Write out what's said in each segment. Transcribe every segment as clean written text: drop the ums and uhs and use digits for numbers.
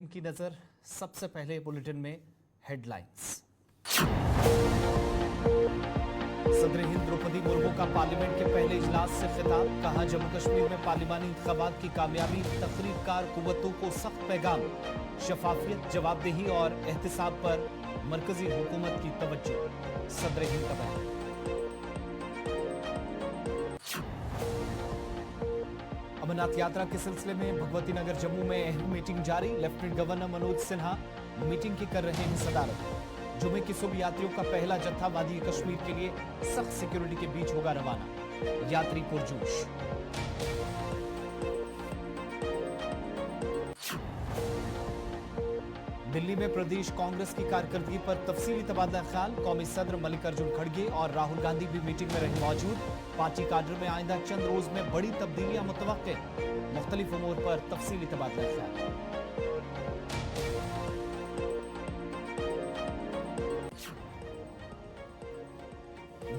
की नजर सबसे पहले बुलेटिन में हेडलाइंस। सदर हिंद द्रौपदी मुर्मू का पार्लियामेंट के पहले इजलास से खिताब। कहा, जम्मू कश्मीर में पार्लिमानी इंतखाबात की कामयाबी तकरीबकार कुव्वतों को सख्त पैगाम। शफाफियत, जवाबदेही और एहतिसाब पर मरकजी हुकूमत की तवज्जो। सदर हिंद का बयान। अमरनाथ यात्रा के सिलसिले में भगवती नगर जम्मू में अहम मीटिंग जारी। Lieutenant governor Manoj Sinha meeting की कर रहे हैं सदारत। जुमे की सुबह यात्रियों का पहला जत्था वादी कश्मीर के लिए सख्त सिक्योरिटी के बीच होगा रवाना। यात्री पुरजोश। दिल्ली में प्रदेश कांग्रेस की कारकर्दगी पर तफसीली तबादला ख्याल। कौमी सदर मल्लिकार्जुन खड़गे और राहुल गांधी भी मीटिंग में रहे मौजूद। पार्टी काडर में आइंदा चंद रोज में बड़ी तब्दीलियां मुतवक्के। मुख्तलिफ उमूर पर तफसीली तबादला ख्याल।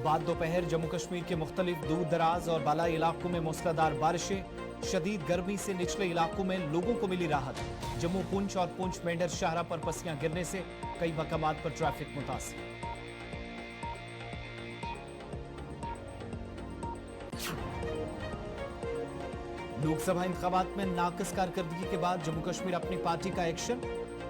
बाद दोपहर जम्मू कश्मीर के मुख्तलिफ दूर दराज और बालाई इलाकों में मूसलाधार बारिशें। शदीद गर्मी से निचले इलाकों में लोगों को मिली राहत। जम्मू पुंछ और पुंछ मेंढर शाहरा पर पस्सियां गिरने से कई मकामात पर ट्रैफिक मुतासिर। लोकसभा इंतखाबात में नाकिस कारकर्दगी के बाद जम्मू कश्मीर अपनी पार्टी का एक्शन।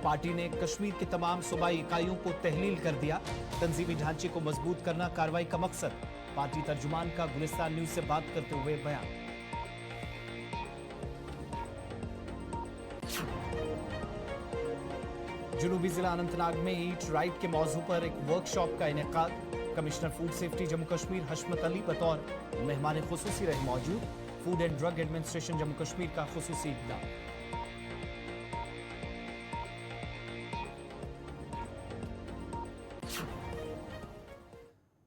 पार्टी ने कश्मीर की तमाम सूबाई इकाइयों को तहलील कर दिया। तंजीमी ढांचे को मजबूत करना कार्रवाई का मकसद। पार्टी तर्जुमान का गुलिस्तान न्यूज से बात करते हुए बयान। जुनूबी जिला अनंतनाग में ईट राइट के मौजू पर एक वर्कशॉप का इनेकाद। Commissioner food safety Jammu Kashmir Hashmat Ali बतौर मेहमान खुसूसी रहे मौजूद। Food and drug administration Jammu Kashmir का खुसूसी इक़दाम।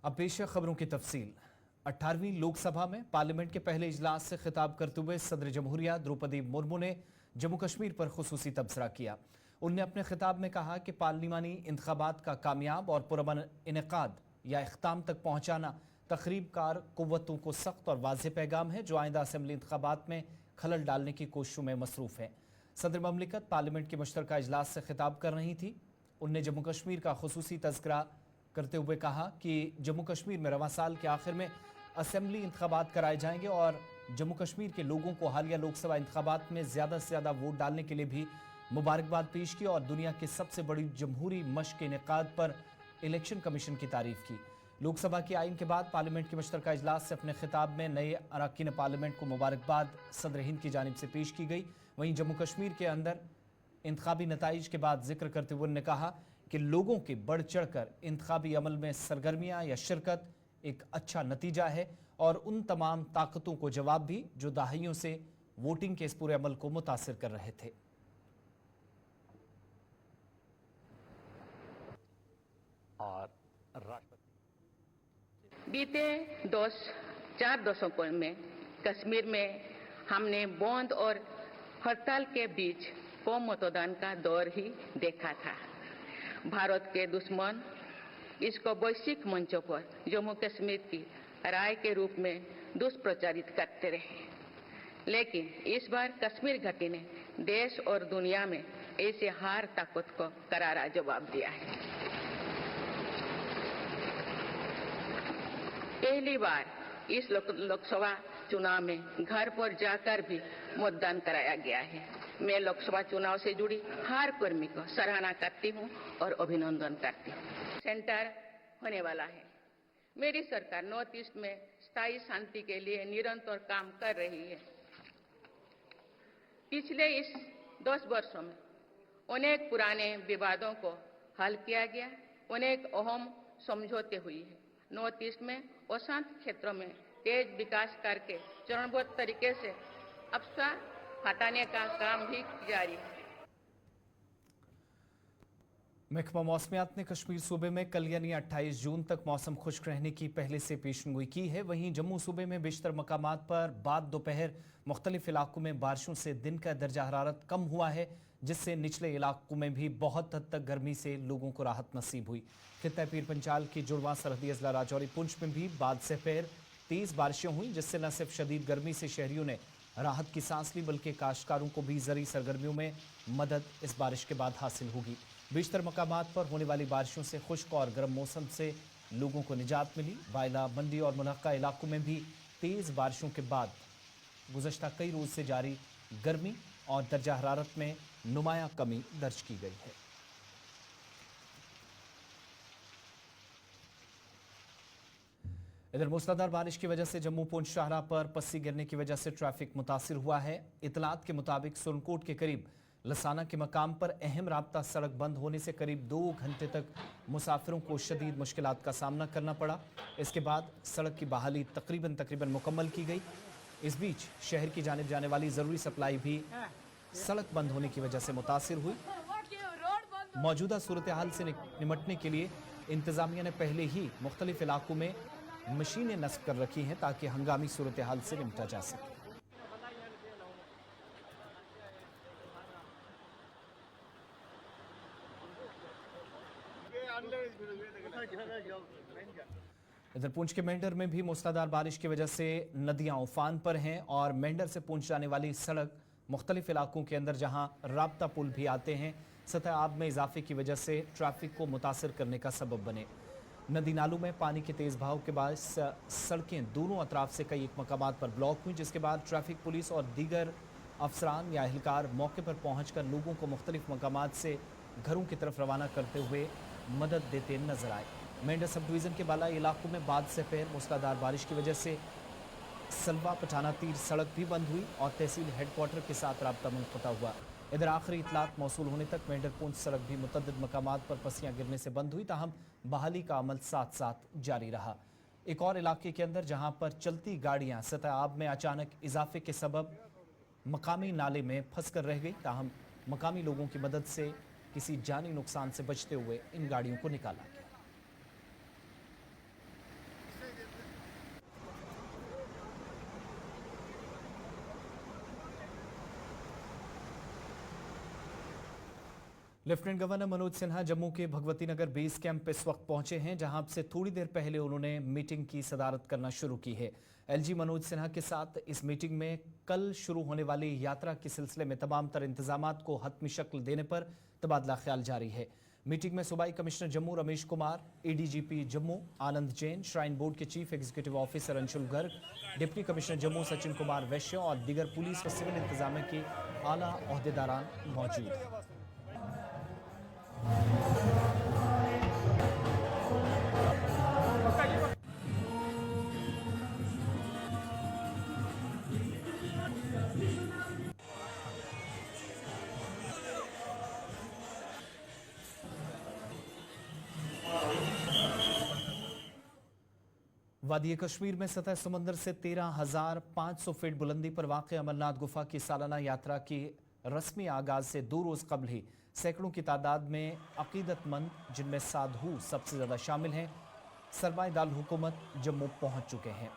अब पेश है खबरों की तफसील। 18वीं लोकसभा में पार्लियामेंट के पहले इजलास से खिताब करते हुए सदर जमहूरिया द्रौपदी मुर्मू ने जम्मू कश्मीर पर खुसूसी तबसरा किया। उन्होंने अपने खिताब में कहा कि पार्लिमानी इंतखाबात का कामयाब और पुरअमन इनेकाद या इख्ताम तक पहुंचाना तकरीबकार कुव्वतों को सख्त और वाज़ेह पैगाम है जो आइंदा असेंबली इंतखाबात में खलल डालने की कोशिशों में मसरूफ है। सदर ममलिकत पार्लियामेंट के मुश्तरका इजलास से खिताब कर रही थी। उनने जम्मू कश्मीर का खुसूसी तज़किरा करते हुए कहा कि जम्मू कश्मीर में रवां साल के आखिर में असेंबली इंतखाबात कराए जाएंगे और जम्मू कश्मीर के लोगों को हालिया लोकसभा इंतखाबात में ज़्यादा से ज़्यादा वोट डालने के लिए भी मुबारकबाद पेश की और दुनिया के सबसे बड़ी जमहूरी मश्क के इनेकाद पर इलेक्शन कमीशन की तारीफ की। लोकसभा के आइन के बाद पार्लियामेंट के मुश्तरका इजलास से अपने खिताब में नए अरकान पार्लियामेंट को मुबारकबाद सदर हिंद की जानिब से पेश की गई। वहीं जम्मू कश्मीर के अंदर इंतखाबी नताइज के बाद जिक्र करते हुए उन्होंने कहा कि लोगों के बढ़ चढ़ कर इंतखाबी अमल में सरगर्मियाँ या शिरकत एक अच्छा नतीजा है और उन तमाम ताकतों को जवाब भी जो दहाइयों से वोटिंग के इस पूरे अमल को मुतासिर कर रहे थे। और राष्ट्रपति बीते 4 दशकों में कश्मीर में हमने बंद और हड़ताल के बीच कम मतदान का दौर ही देखा था। भारत के दुश्मन इसको वैश्विक मंचों पर जम्मू कश्मीर की राय के रूप में दुष्प्रचारित करते रहे, लेकिन इस बार कश्मीर घाटी ने देश और दुनिया में ऐसे हार ताकत को करारा जवाब दिया है। पहली बार इस लोकसभा चुनाव में घर पर जाकर भी मतदान कराया गया है। मैं लोकसभा चुनाव से जुड़ी हर कर्मी को सराहना करती हूं और अभिनंदन करती हूं। सेंटर होने वाला है। मेरी सरकार नॉर्थ ईस्ट में स्थायी शांति के लिए निरंतर काम कर रही है। पिछले इस 10 वर्षों में अनेक पुराने विवादों को हल किया गया, अनेक अहम समझौते हुई है। नॉर्थ ईस्ट में अशांत क्षेत्रों में तेज विकास करके चरणबद्ध तरीके से अफवाह हटाने का काम भी जारी है। महकमा मौसमियात ने कश्मीर सूबे में कल यानी 28 जून तक मौसम खुश्क रहने की पहले से पेशगोई की है। वहीं जम्मू सूबे में बेशतर मकामात पर बाद दोपहर मुख्तलिफ इलाकों में बारिशों से दिन का दर्जा हरारत कम हुआ है, जिससे निचले इलाकों में भी बहुत हद तक गर्मी से लोगों को राहत नसीब हुई। खित्ता पीर पंचाल की जुड़वा सरहदी अजला राजौरी पुंछ में भी बाद से फिर तेज बारिशें हुई, जिससे न सिर्फ शदीद गर्मी से शहरियों ने राहत की सांस ली, बल्कि काश्तकारों को भी ज़रूरी सरगर्मियों में मदद इस बारिश के बाद हासिल होगी। बेशतर मकामात पर होने वाली बारिशों से खुश्क और गर्म मौसम से लोगों को निजात मिली। बायला, मंडी और मुनक्का इलाकों में भी तेज़ बारिशों के बाद गुज़श्ता कई रोज़ से जारी गर्मी और दर्जा हरारत में नुमायां कमी दर्ज की गई है। इधर मूसलाधार बारिश की वजह से जम्मू पुंछ शाहराह पर पस्सी गिरने की वजह से ट्रैफिक मुतासिर हुआ है। इतलात के मुताबिक सुरनकोट के करीब लसाना के मकाम पर अहम राब्ता सड़क बंद होने से करीब 2 घंटे तक मुसाफिरों को शदीद मुश्किलात का सामना करना पड़ा। इसके बाद सड़क की बहाली तकरीबन मुकम्मल की गई। इस बीच शहर की जानिब जाने वाली ज़रूरी सप्लाई भी सड़क बंद होने की वजह से मुतासिर हुई। मौजूदा सूरत हाल से निमटने के लिए इंतजामिया ने पहले ही मुख्तलिफ इलाकों में मशीनें नस्ब कर रखी हैं ताकि हंगामी सूरत हाल से निपटा जा सके। इधर पुंछ के मेंढर में भी मूसलाधार बारिश की वजह से नदियां उफान पर हैं और मेंढर से पुंछ जाने वाली सड़क मुख्तलिफ इलाकों के अंदर जहां राब्ता पुल भी आते हैं, सतह आब में इजाफे की वजह से ट्रैफिक को मुतासर करने का सबब बने। नदी नालों में पानी के तेज़ बहाव के बाद सड़कें दोनों अतराफ से कई एक मकामात पर ब्लॉक हुई, जिसके बाद ट्रैफिक पुलिस और दीगर अफसरान या एहलकार मौके पर पहुंचकर लोगों को मुख्तलिफ मकामात से घरों की तरफ रवाना करते हुए मदद देते नजर आए। मेंढर सब डिवीज़न के बालाई इलाकों में बाद से पैर मूसलाधार बारिश की वजह से सलवा पठाना तीर सड़क भी बंद हुई और तहसील हेडक्वार्टर के साथ राब्ता मुनक़ता हुआ। इधर आखिरी इतलात मौसूल होने तक मेंढर पुंछ सड़क भी मुतअद्दिद मकामात पर पस्सियां गिरने से बंद हुई, ताहम बहाली का अमल साथ साथ जारी रहा। एक और इलाके के अंदर जहां पर चलती गाड़ियां सतह आब में अचानक इजाफे के सबब मकामी नाले में फंस कर रह गई, ताहम मकामी लोगों की मदद से किसी जानी नुकसान से बचते हुए इन गाड़ियों को निकाला गया। लेफ्टिनेंट गवर्नर मनोज सिन्हा जम्मू के भगवती नगर बेस कैंप इस वक्त पहुंचे हैं, जहां से थोड़ी देर पहले उन्होंने मीटिंग की सदारत करना शुरू की है। एलजी मनोज सिन्हा के साथ इस मीटिंग में कल शुरू होने वाली यात्रा के सिलसिले में तमाम तर इंतजामात को हतमी शक्ल देने पर तबादला ख्याल जारी है। मीटिंग में सूबाई कमिश्नर जम्मू रमेश कुमार, एडीजीपी जम्मू आनंद जैन, श्राइन बोर्ड के chief executive officer Anshul Garg, deputy commissioner Jammu Sachin Kumar वैश्य और दीगर पुलिस व सिविल इंतजामिया के आला ओहदेदारान मौजूद हैं। वादी कश्मीर में सतह समंदर से 13,500 फीट बुलंदी पर वाक़ अमरनाथ गुफा की सालाना यात्रा की रस्मी आगाज से 2 रोज़ कबल ही सैकड़ों की तादाद में अकीदतमंद, जिनमें साधु सबसे ज़्यादा शामिल हैं, सरमाए दारुल हुकूमत जम्मू पहुँच चुके हैं।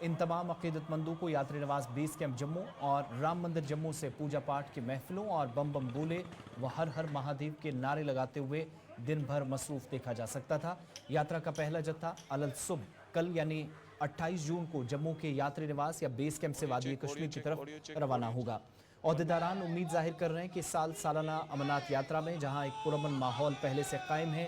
इन तमाम अकीदतमंदों को यात्री निवास बेस कैंप जम्मू और राम मंदिर जम्मू से पूजा पाठ की महफिलों और बम बम बोले व हर हर महादेव के नारे लगाते हुए दिन भर मसरूफ़ देखा जा सकता था। यात्रा का पहला जत्था अलल सुबह कल यानी 28 जून को जम्मू के यात्री निवास या बेस कैंप से वादी कश्मीर की तरफ रवाना होगा। ओहदेदारान उम्मीद जाहिर कर रहे हैं कि सालाना अमरनाथ यात्रा में जहां एक पुरअमन माहौल पहले से कायम है,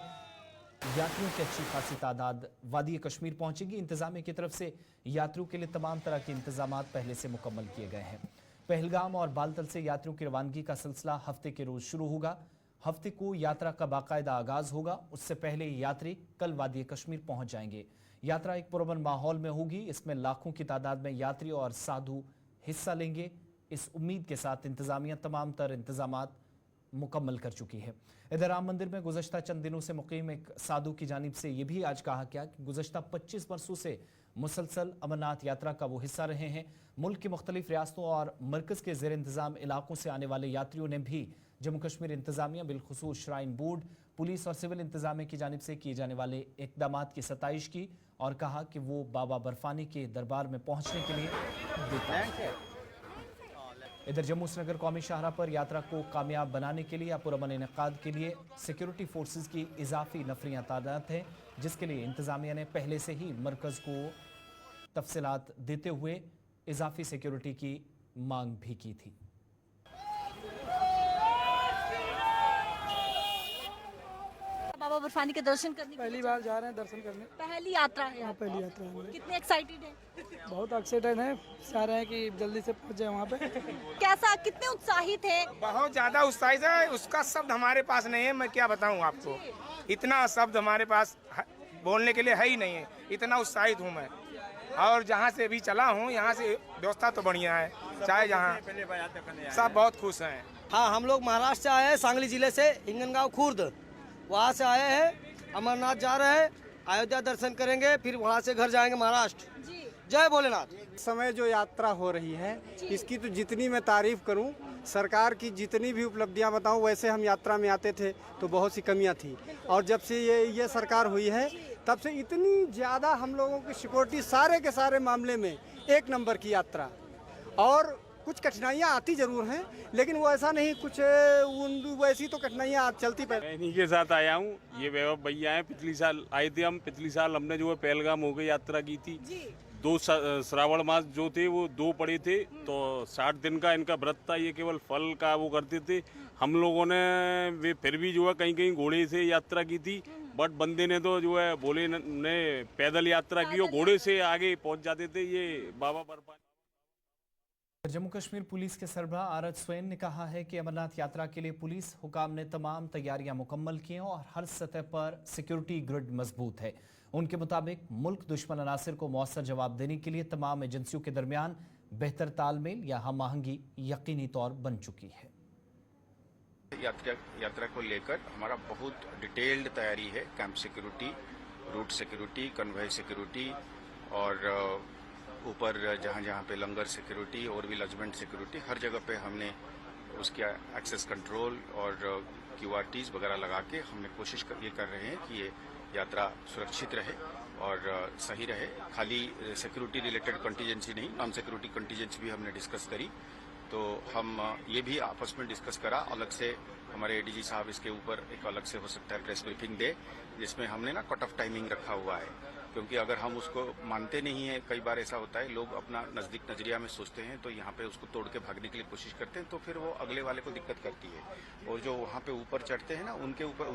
यात्रियों की अच्छी खासी तादाद वादी कश्मीर पहुंचेगी। इंतजामिया की तरफ से यात्रियों के लिए तमाम तरह के इंतजाम पहले से मुकम्मल किए गए हैं। पहलगाम और बालतल से यात्रियों की रवानगी का सिलसिला हफ्ते के रोज शुरू होगा। हफ्ते को यात्रा का बाकायदा आगाज होगा। उससे पहले यात्री कल वादी कश्मीर पहुंच जाएंगे। यात्रा एक पुरअमन माहौल में होगी। इसमें लाखों की तादाद में यात्री और साधु हिस्सा लेंगे। इस उम्मीद के साथ इंतजामिया तमाम तर इंतजामात मुकम्मल कर चुकी है। इधर राम मंदिर में गुज़श्ता चंद दिनों से मुकीम एक साधु की जानिब से ये भी आज कहा गया कि गुज़श्ता 25 वर्षों से मुसलसल अमरनाथ यात्रा का वो हिस्सा रहे हैं। मुल्क की मुख्तलिफ रियासतों और मरकज़ के ज़ेर इंतज़ाम इलाकों से आने वाले यात्रियों ने भी जम्मू कश्मीर इंतजामिया, बिलखुसूस श्राइन बोर्ड, पुलिस और सिविल इंतजामिया की जानिब से किए जाने वाले इक़दामात की सताइश की और कहा कि वो बाबा बर्फानी के दरबार में पहुँचने के लिए बेताब है। इधर जम्मू श्रीनगर कौमी शाहराह पर यात्रा को कामयाब बनाने के लिए या पुरअमन इनेकाद के लिए सिक्योरिटी फोर्सेस की इजाफी नफरियाँ तादाद है, जिसके लिए इंतजामिया ने पहले से ही मरकज़ को तफसीलात देते हुए इजाफी सिक्योरिटी की मांग भी की थी। बाबा बर्फानी के दर्शन करने पहली बार जा रहे हैं दर्शन करने। पहली यात्रा है हाँ, पहली यात्रा है हमारी। कितने एक्साइटेड हैं? बहुत एक्साइटेड हैं, चाह रहे हैं कि जल्दी से पहुंच जाए वहाँ पे। कैसा, कितने उत्साहित हैं? बहुत ज्यादा उत्साहित है। उसका शब्द हमारे पास नहीं है, मैं क्या बताऊं आपको। इतना शब्द हमारे पास बोलने के लिए है ही नहीं है, इतना उत्साहित हूं मैं। और जहां से अभी चला हूं, यहां से व्यवस्था तो बढ़िया है, चाहे जहां सब बहुत खुश हैं। हाँ, हम लोग महाराष्ट्र से आए हैं, सांगली जिले से, हिंगनगांव खुर्द, वहाँ से आए हैं। अमरनाथ जा रहे हैं, अयोध्या दर्शन करेंगे, फिर वहाँ से घर जाएंगे महाराष्ट्र। जय भोलेनाथ। इस समय जो यात्रा हो रही है, इसकी तो जितनी मैं तारीफ करूं, सरकार की जितनी भी उपलब्धियां बताऊं, वैसे हम यात्रा में आते थे तो बहुत सी कमियां थी। और जब से ये सरकार हुई है, तब से इतनी ज़्यादा हम लोगों की सिक्योरिटी सारे के सारे मामले में एक नंबर की यात्रा। और कुछ कठिनाइयाँ आती जरूर हैं, लेकिन वो ऐसा नहीं, कुछ वैसी तो कठिनाइयाँ चलती पर। मैं इन्हीं के साथ आया हूँ। ये वैभव भैया हैं, पिछली साल आए थे हम। पिछली साल हमने जो है पहलगाम हो गई यात्रा की थी। 2 श्रावण मास जो थे वो 2 पड़े थे, तो 60 दिन का इनका व्रत था। ये केवल फल का वो करते थे। हम लोगों ने वे फिर भी जो है कहीं कहीं घोड़े से यात्रा की थी, बट बंदे ने तो जो है भोले ने पैदल यात्रा की और घोड़े से आगे पहुंच जाते थे। ये बाबा बर्फानी। जम्मू कश्मीर पुलिस के सरबराह आरज स्वैन ने कहा है कि अमरनाथ यात्रा के लिए पुलिस हुकाम ने तमाम तैयारियां मुकम्मल की हैं और हर सतह पर सिक्योरिटी ग्रिड मजबूत है। उनके मुताबिक मुल्क दुश्मन अनासिर को मौसर जवाब देने के लिए तमाम एजेंसियों के दरमियान बेहतर तालमेल या हम आहंगी यकीनी तौर बन चुकी है। यात्रा को लेकर हमारा बहुत डिटेल्ड तैयारी है। Camp security, route security, convoy security और ऊपर जहाँ जहाँ पे लंगर सिक्योरिटी और भी लॉजमेंट सिक्योरिटी, हर जगह पे हमने उसके एक्सेस कंट्रोल और QRTs वगैरह लगा के हमने कोशिश ये कर रहे हैं कि ये यात्रा सुरक्षित रहे और सही रहे। खाली सिक्योरिटी रिलेटेड कंटीजेंसी नहीं, नॉन सिक्योरिटी कंटीजेंसी भी हमने डिस्कस करी। तो हम ये भी आपस में डिस्कस करा, अलग से हमारे ADG साहब इसके ऊपर एक अलग से हो सकता है प्रेस ब्रीफिंग दे, जिसमें हमने ना कट ऑफ टाइमिंग रखा हुआ है। क्योंकि अगर हम उसको मानते नहीं है, कई बार ऐसा होता है, लोग अपना नजदीक नजरिया में सोचते हैं, तो यहाँ पे उसको तोड़ के भागने के लिए कोशिश करते हैं, तो फिर वो अगले वाले को दिक्कत करती है। और जो वहाँ पे ऊपर चढ़ते हैं ना, उनके ऊपर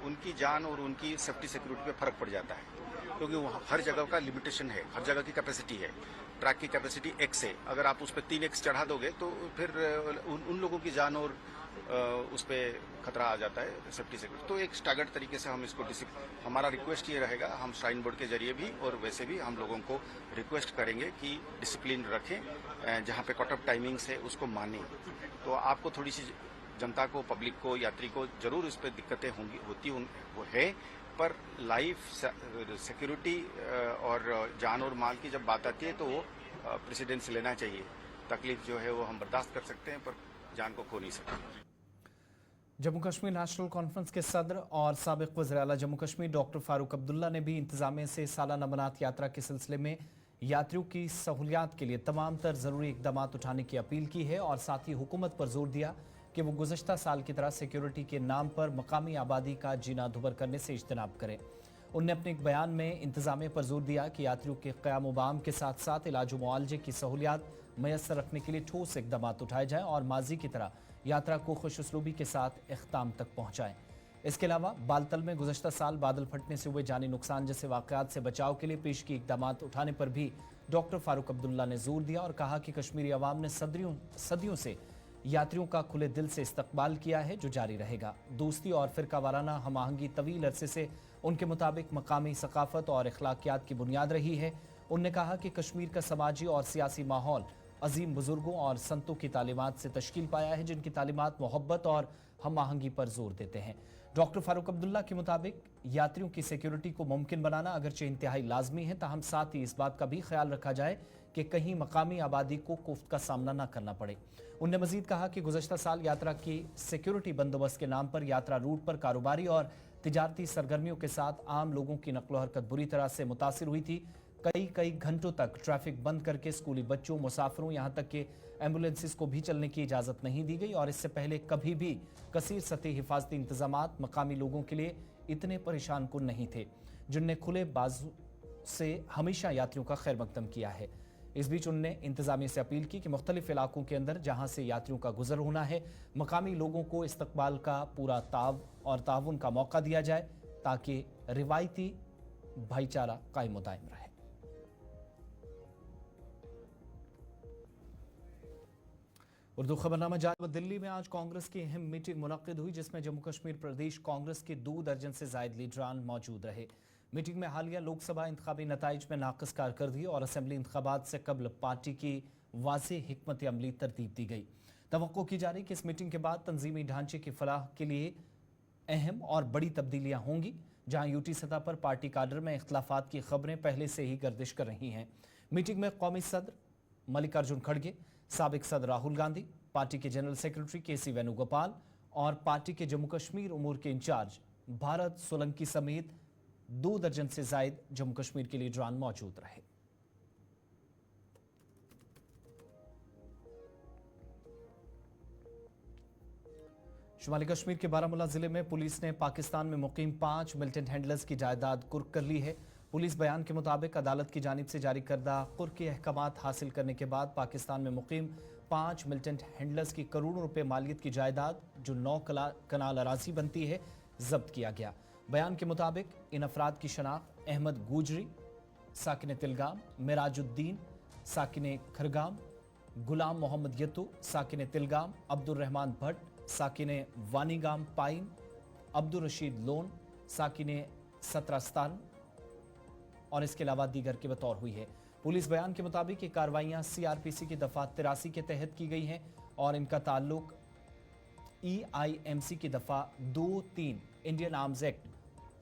उनकी जान और उनकी सेफ्टी सिक्योरिटी पे फर्क पड़ जाता है। क्योंकि वहाँ हर जगह का लिमिटेशन है, हर जगह की कैपेसिटी है। ट्रैक की कैपेसिटी X है, अगर आप उस पर 3X चढ़ा दोगे तो फिर उन लोगों की जान और उस पर खतरा आ जाता है सेफ्टी सिक्योरिटी। तो एक स्टैगर्ड तरीके से हम इसको हमारा रिक्वेस्ट ये रहेगा, हम श्राइन बोर्ड के जरिए भी और वैसे भी हम लोगों को रिक्वेस्ट करेंगे कि डिसिप्लिन रखें, जहाँ पे कट ऑफ टाइमिंग्स है उसको मानें। तो आपको थोड़ी सी जनता को, पब्लिक को, यात्री को जरूर इस पर दिक्कतें होती वो है, पर लाइफ सिक्योरिटी और जान और माल की जब बात आती है तो वो प्रेसिडेंस लेना चाहिए। तकलीफ जो है वो हम बर्दाश्त कर सकते हैं, पर जान को खो नहीं सकते। जम्मू कश्मीर नेशनल कॉन्फ्रेंस के सदर और साबिक वज़ीर-ए-आला जम्मू कश्मीर डॉक्टर फारूक अब्दुल्ला ने भी इंतजामिया से सालाना अमरनाथ यात्रा के सिलसिले में यात्रियों की सहूलियात के लिए तमाम तर ज़रूरी इकदाम उठाने की अपील की है और साथ ही हुकूमत पर जोर दिया कि वो गुज़श्ता साल की तरह सिक्योरिटी के नाम पर मकामी आबादी का जीना दुभर करने से इज्तनाब करें। उन्होंने अपने एक बयान में इंतजामिया पर जोर दिया कि यात्रियों के क़याम-ओ-बाम के साथ साथ इलाज मुआलजे की सहूलियात मैसर रखने के लिए ठोस इकदाम उठाए जाएँ और माजी की तरह यात्रा को खुशउस्लूबी के साथ इख्ताम तक पहुँचाएँ। इसके अलावा बालतल में गुज़श्ता साल बादल फटने से हुए जानी नुकसान जैसे वाक़यात से बचाव के लिए पेश की इकदाम उठाने पर भी डॉक्टर फारूक अब्दुल्ला ने जोर दिया और कहा कि कश्मीरी अवाम ने सदियों से यात्रियों का खुले दिल से इस्तकबाल किया है, जो जारी रहेगा। दोस्ती और फ़िरका वाराना हम आहंगी तवील अरसे से उनके मुताबिक मकामी सकाफत और अखलाकियात की बुनियाद रही है। उन्होंने कहा कि कश्मीर का समाजी और सियासी माहौल अजीम बुजुर्गों और संतों की तालीमात से तश्कील पाया है, जिनकी तालीमात मोहब्बत और हम आहंगी पर जोर देते हैं। डॉक्टर फारूक अब्दुल्ला के मुताबिक यात्रियों की सिक्योरिटी को मुमकिन बनाना अगरचे इंतहाई लाजमी है, ताहम साथ ही इस बात का भी ख्याल रखा जाए कि कहीं मकामी आबादी को कोफ्त का सामना न करना पड़े। उन्होंने मजीद कहा कि गुज़श्ता साल यात्रा की सिक्योरिटी बंदोबस्त के नाम पर यात्रा रूट पर कारोबारी और तिजारती सरगर्मियों के साथ आम लोगों की नकलो हरकत बुरी तरह से मुतासिर हुई थी। कई घंटों तक ट्रैफिक बंद करके स्कूली बच्चों, मुसाफिरों, यहाँ तक कि एम्बुलेंसेस को भी चलने की इजाज़त नहीं दी गई और इससे पहले कभी भी कसीर सतही हिफाजती इंतजामात मकामी लोगों के लिए इतने परेशान कुन नहीं थे, जिनने खुले बाजू से हमेशा यात्रियों का खैर मकदम किया है। इस बीच उन्होंने इंतजामिया से अपील की कि मुख्तलिफ इलाकों के अंदर जहां से यात्रियों का गुजर होना है, मकामी लोगों को इस्तकबाल का पूरा ताउन का मौका दिया जाए ताकि रिवायती भाईचारा कायम व दायम रहे। उर्दू खबरनामा जारी। दिल्ली में आज कांग्रेस की अहम मीटिंग मुनक्किद हुई जिसमें जम्मू कश्मीर प्रदेश कांग्रेस के 2 दर्जन से जायद लीडरान मौजूद रहे। मीटिंग में हालिया लोकसभा इंतखाबी नताइज में नाक़िस कारकर्दगी और असेंबली इंतखाबात से कबल पार्टी की वाज़ेह हिकमत अमली तरतीब दी गई। तवक्को की जा रही कि इस मीटिंग के बाद तंजीमी ढांचे की फलाह के लिए अहम और बड़ी तब्दीलियां होंगी। जहां यूटी सतह पर पार्टी काडर में इख्तलाफात की खबरें पहले से ही गर्दिश कर रही हैं। मीटिंग में कौमी सदर मल्लिकार्जुन खड़गे, साबिक सदर राहुल गांधी, पार्टी के जनरल सेक्रेटरी केसी वेणुगोपाल और पार्टी के जम्मू कश्मीर उमूर के इंचार्ज भारत सोलंकी समेत 2 दर्जन से जायद जम्मू कश्मीर के लीडरान मौजूद रहे। शुमाली कश्मीर के बारामूला जिले में पुलिस ने पाकिस्तान में मुकीम 5 मिलिटेंट हैंडलर्स की जायदाद कुर्क कर ली है। पुलिस बयान के मुताबिक अदालत की जानिब से जारी करदा कुर्क के अहकामात हासिल करने के बाद पाकिस्तान में मुकीम 5 मिलिटेंट हैंडलर्स की करोड़ों रुपए मालियत की जायदाद जो 9 कनाल अराजी बनती है जब्त किया गया। बयान के मुताबिक इन अफराद की शनाख्त अहमद गुजरी साकिन तिलगाम, मिराजुद्दीन साकिन खरगाम, गुलाम मोहम्मद यत्तू साकिन तिलगाम, अब्दुल रहमान भट्ट साकिन वानीगाम पाइन, अब्दुल रशीद लोन साकिन सतरास्तान और इसके अलावा दीगर के बतौर हुई है। पुलिस बयान के मुताबिक ये कार्रवाइयां सीआरपीसी की दफा 83 के तहत की गई हैं और इनका ताल्लुक EIMC की दफा 2-3 इंडियन आर्म्स एक्ट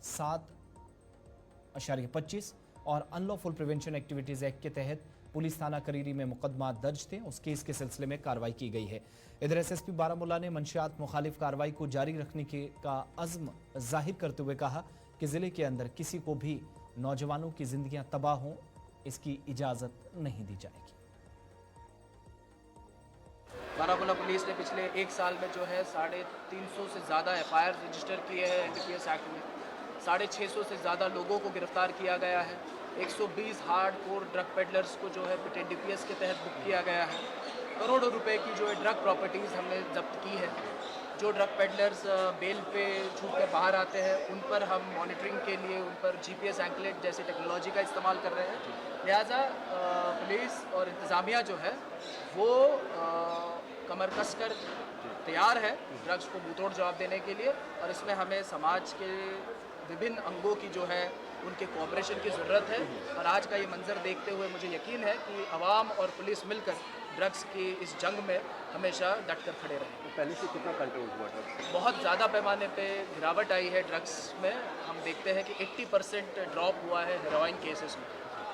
7.25 और अनलॉफुल प्रिवेंशन एक्टिविटीज एक्ट के तहत पुलिस थाना करीरी में मुकदमा दर्ज थे। उस केस के सिलसिले में कार्रवाई की गई है। इधर SSP बारामूला ने मंशियात मुखालिफ कार्रवाई को जारी रखने का अज़्म जाहिर करते हुए कहा कि जिले के अंदर किसी को भी नौजवानों की जिंदगियां तबाह हों इसकी इजाजत नहीं दी जाएगी। बारामूला पुलिस ने पिछले 1 साल में जो है 350 से ज़्यादा FIR रजिस्टर किए हैं NDPS एक्ट में। 650 से ज़्यादा लोगों को गिरफ्तार किया गया है। 120 हार्डकोर ड्रग पेडलर्स को जो है NDPS के तहत बुक किया गया है। करोड़ों रुपए की जो है ड्रग प्रॉपर्टीज़ हमने जब्त की है। जो ड्रग पेडलर्स बेल पे छूट कर बाहर आते हैं उन पर हम मॉनिटरिंग के लिए उन पर GPS एंकलेट जैसी टेक्नोलॉजी का इस्तेमाल कर रहे हैं। लिहाजा पुलिस और इंतज़ामिया जो है वो कमर कस कर तैयार है ड्रग्स को मुंहतोड़ जवाब देने के लिए और इसमें हमें समाज के विभिन्न अंगों की जो है उनके कोऑपरेशन की ज़रूरत है। और आज का ये मंजर देखते हुए मुझे यकीन है कि अवाम और पुलिस मिलकर ड्रग्स की इस जंग में हमेशा डट कर खड़े रहें। तो पहले से कितना कंट्रोल हुआ ड्रग्स? बहुत ज़्यादा पैमाने पे गिरावट आई है ड्रग्स में। हम देखते हैं कि 80% ड्रॉप हुआ है हेरोइन केसेस में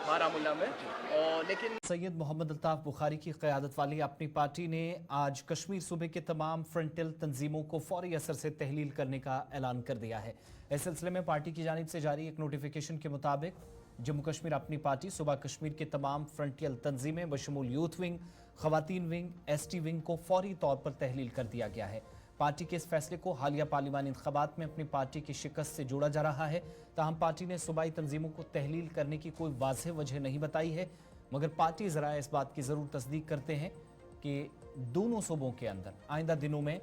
बारामूला में। और लेकिन सैयद मोहम्मद अल्ताफ बुखारी की क़यादत वाली अपनी पार्टी ने आज कश्मीर सूबे के तमाम फ्रंटल तंजीमों को फौरी असर से तहलील करने का ऐलान कर दिया है। इस सिलसिले में पार्टी की जानिब से जारी एक नोटिफिकेशन के मुताबिक जम्मू कश्मीर अपनी पार्टी सूबा कश्मीर के तमाम फ्रंटियल तंजीमें बशमूल यूथ विंग, खवातीन विंग, ST विंग को फौरी तौर पर तहलील कर दिया गया है। पार्टी के इस फैसले को हालिया पार्लिमानी इंतखाबात में अपनी पार्टी की शिकस्त से जोड़ा जा रहा है। ताहम पार्टी ने सूबाई तंजीमों को तहलील करने की कोई वाज़ेह वजह नहीं बताई है, मगर पार्टी ज़राए इस बात की ज़रूर तस्दीक करते हैं कि दोनों सूबों के अंदर आइंदा दिनों में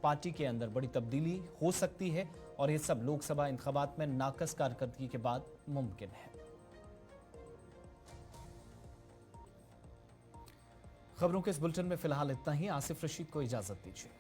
पार्टी के अंदर बड़ी तब्दीली हो सकती है और ये सब लोकसभा इंतखाबात में नाकस कारकर्दगी के बाद मुमकिन है। खबरों के इस बुलेटिन में फिलहाल इतना ही। आसिफ रशीद को इजाजत दीजिए।